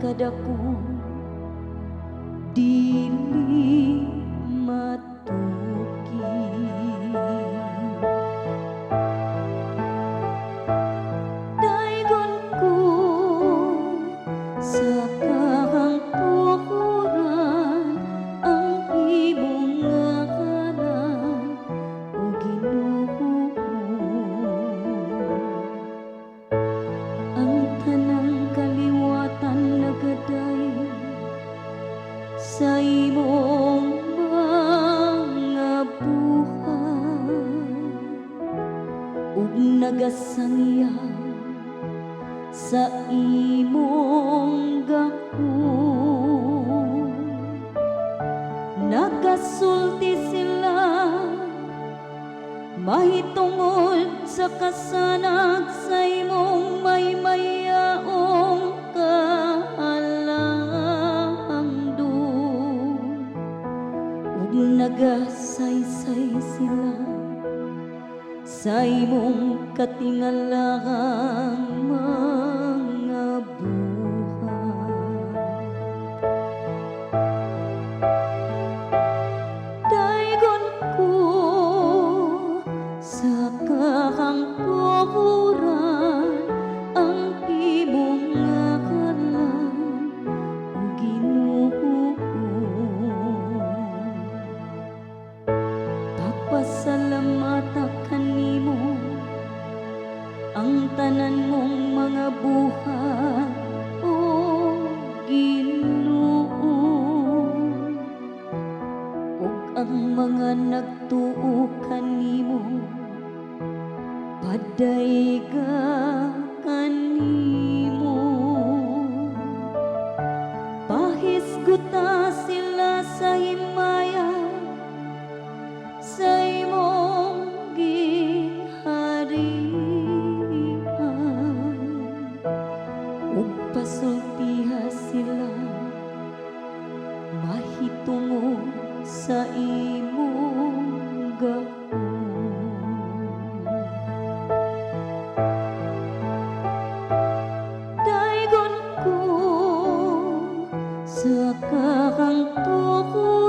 kadako dili matuki. Daygon ko sa kahang tukuran ang imong ngalan o Ginoo. Ang tanang kaliwatan nagaday sa imong mga buhay ug nagasangyaw sa imong gahom. Nagasulti sila mahitungod sa kasanag sa imong maymayaong kahalangdon ug nagasaysay sila sa imong katingalang mga buhay. Daygon ko sa kahang tukuran ang imong ngalan o Ginoo. Papasalamata kanimo ang tanan mong mga buhay o Ginoo, ug ang mga nagtuo kanimo padayga kanimo. Pahisguta sila sa himaya sa imong ginharian ug pasultiha sila mahitungo sa imong gahom. Daygon ko sa kahang tukuran